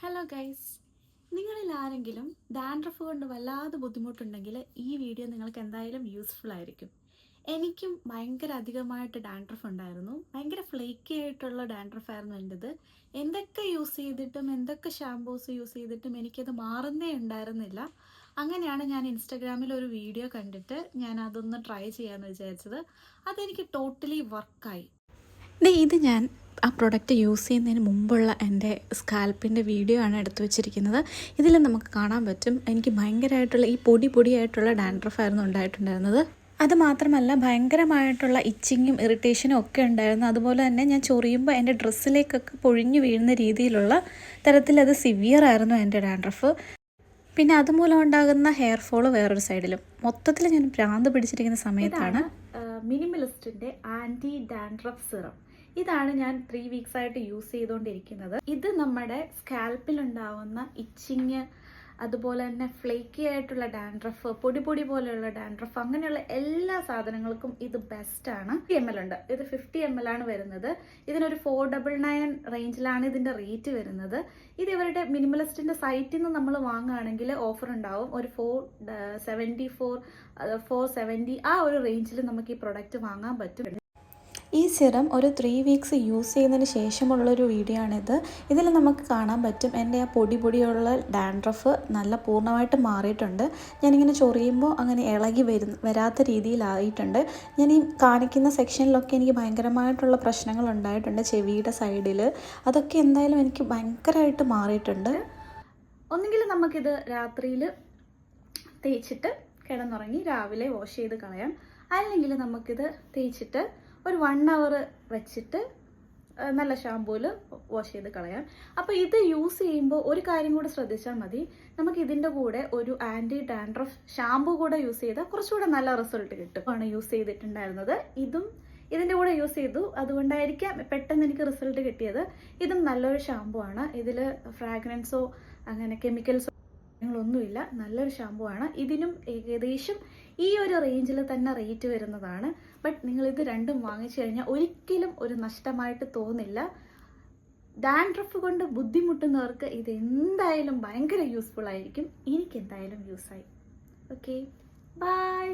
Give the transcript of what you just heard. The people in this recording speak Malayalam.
ഹലോ ഗൈസ്, നിങ്ങളിൽ ആരെങ്കിലും ഡാൻഡ്രഫ് കൊണ്ട് വല്ലാതെ ബുദ്ധിമുട്ടുണ്ടെങ്കിൽ ഈ വീഡിയോ നിങ്ങൾക്ക് എന്തായാലും യൂസ്ഫുൾ ആയിരിക്കും. എനിക്കും ഭയങ്കര അധികമായിട്ട് ഡാൻഡ്രഫ് ഉണ്ടായിരുന്നു. ഭയങ്കര ഫ്ലേക്കി ആയിട്ടുള്ള ഡാൻഡ്രഫ് ആയിരുന്നു എൻ്റെത്. എന്തൊക്കെ യൂസ് ചെയ്തിട്ടും എന്തൊക്കെ ഷാംപൂസ് യൂസ് ചെയ്തിട്ടും എനിക്കത് മാറുന്നേ ഉണ്ടായിരുന്നില്ല. അങ്ങനെയാണ് ഞാൻ ഇൻസ്റ്റഗ്രാമിൽ ഒരു വീഡിയോ കണ്ടിട്ട് ഞാൻ അതൊന്ന് ട്രൈ ചെയ്യാമെന്ന് വിചാരിച്ചത്. അതെനിക്ക് ടോട്ടലി വർക്കായി. ഇത് ഞാൻ ആ പ്രൊഡക്റ്റ് യൂസ് ചെയ്യുന്നതിന് മുമ്പുള്ള എൻ്റെ സ്കാൽപ്പിൻ്റെ വീഡിയോ ആണ് എടുത്തു വെച്ചിരിക്കുന്നത്. ഇതിൽ നമുക്ക് കാണാൻ പറ്റും എനിക്ക് ഭയങ്കരമായിട്ടുള്ള ഈ പൊടിയായിട്ടുള്ള ഡാൻഡ്രഫായിരുന്നു ഉണ്ടായിട്ടുണ്ടായിരുന്നത്. അത് മാത്രമല്ല ഭയങ്കരമായിട്ടുള്ള ഇച്ചിങ്ങും ഇറിറ്റേഷനും ഒക്കെ ഉണ്ടായിരുന്നു. അതുപോലെ തന്നെ ഞാൻ ചൊറിയുമ്പോൾ എൻ്റെ ഡ്രസ്സിലേക്കൊക്കെ പൊഴിഞ്ഞു വീഴുന്ന രീതിയിലുള്ള തരത്തിൽ അത് സിവിയർ ആയിരുന്നു എൻ്റെ ഡാൻഡ്രഫ്. പിന്നെ അതുമൂലം ഉണ്ടാകുന്ന ഹെയർ ഫോള് വേറൊരു സൈഡിലും. മൊത്തത്തിൽ ഞാൻ ഭ്രാന്ത് പിടിച്ചിരിക്കുന്ന സമയത്താണ് മിനിമലിസ്റ്റിൻ്റെ ആൻറ്റി ഡാൻഡ്രഫ് സിറം. ഇതാണ് ഞാൻ 3 വീക്സ് ആയിട്ട് യൂസ് ചെയ്തുകൊണ്ടിരിക്കുന്നത്. ഇത് നമ്മുടെ സ്കാൽപ്പിലുണ്ടാവുന്ന ഇച്ചിങ്, അതുപോലെ തന്നെ ഫ്ലേക്കി ആയിട്ടുള്ള ഡാൻഡ്രഫ്, പൊടി പോലെയുള്ള ഡാൻഡ്രഫ്, അങ്ങനെയുള്ള എല്ലാ സാധനങ്ങൾക്കും ഇത് ബെസ്റ്റാണ്. 50 ml ഉണ്ട്. ഇത് 50 ml ആണ് വരുന്നത്. ഇതിനൊരു 499 റേഞ്ചിലാണ് ഇതിൻ്റെ റേറ്റ് വരുന്നത്. ഇത് ഇവരുടെ മിനിമലിസ്റ്റിൻ്റെ സൈറ്റിൽ നിന്ന് നമ്മൾ വാങ്ങുകയാണെങ്കിൽ ഓഫർ ഉണ്ടാവും. ഒരു 470 ആ ഒരു റേഞ്ചിൽ നമുക്ക് ഈ പ്രൊഡക്റ്റ് വാങ്ങാൻ പറ്റും. ഈ സിറം ഒരു 3 വീക്സ് യൂസ് ചെയ്യുന്നതിന് ശേഷമുള്ളൊരു വീഡിയോ ആണിത്. ഇതിൽ നമുക്ക് കാണാൻ പറ്റും എൻ്റെ ആ പൊടിയുള്ള ഡാൻഡ്രഫ് നല്ല പൂർണ്ണമായിട്ട് മാറിയിട്ടുണ്ട്. ഞാനിങ്ങനെ ചൊറിയുമ്പോൾ അങ്ങനെ ഇളകി വരാത്ത രീതിയിലായിട്ടുണ്ട്. ഞാൻ ഈ കാണിക്കുന്ന സെക്ഷനിലൊക്കെ എനിക്ക് ഭയങ്കരമായിട്ടുള്ള പ്രശ്നങ്ങൾ ഉണ്ടായിട്ടുണ്ട്, ചെവിയുടെ സൈഡിൽ. അതൊക്കെ എന്തായാലും എനിക്ക് ഭയങ്കരമായിട്ട് മാറിയിട്ടുണ്ട്. ഒന്നുകിൽ നമുക്കിത് രാത്രിയിൽ തേച്ചിട്ട് കിടന്നുറങ്ങി രാവിലെ വാഷ് ചെയ്ത് കളയാം, അല്ലെങ്കിൽ നമുക്കിത് തേച്ചിട്ട് ഒരു 1 hour വെച്ചിട്ട് നല്ല ഷാമ്പൂവിൽ വാഷ് ചെയ്ത് കളയാം. അപ്പോൾ ഇത് യൂസ് ചെയ്യുമ്പോൾ ഒരു കാര്യം കൂടെ ശ്രദ്ധിച്ചാൽ മതി. നമുക്ക് ഇതിൻ്റെ കൂടെ ഒരു ആൻറ്റി ഡാൻഡ്രഫ് ഷാമ്പൂ കൂടെ യൂസ് ചെയ്താൽ കുറച്ചുകൂടെ നല്ല റിസൾട്ട് കിട്ടും. ആണ് യൂസ് ചെയ്തിട്ടുണ്ടായിരുന്നത്. ഇതും ഇതിൻ്റെ കൂടെ യൂസ് ചെയ്തു, അതുകൊണ്ടായിരിക്കാം പെട്ടെന്ന് എനിക്ക് റിസൾട്ട് കിട്ടിയത്. ഇതും നല്ലൊരു ഷാമ്പൂ ആണ്. ഇതിൽ ഫ്രാഗ്രൻസോ അങ്ങനെ കെമിക്കൽസോ ഒന്നുമില്ല. നല്ലൊരു ഷാമ്പൂ ആണ്. ഇതിനും ഏകദേശം ഈ ഒരു റേഞ്ചിൽ തന്നെ റേറ്റ് വരുന്നതാണ്. ബട്ട് നിങ്ങളിത് രണ്ടും വാങ്ങിച്ചു കഴിഞ്ഞാൽ ഒരിക്കലും ഒരു നഷ്ടമായിട്ട് തോന്നില്ല. ഡാൻഡ്രഫ് കൊണ്ട് ബുദ്ധിമുട്ടുന്നവർക്ക് ഇത് എന്തായാലും ഭയങ്കര യൂസ്ഫുൾ ആയിരിക്കും. എനിക്ക് എന്തായാലും യൂസായി. Okay, by.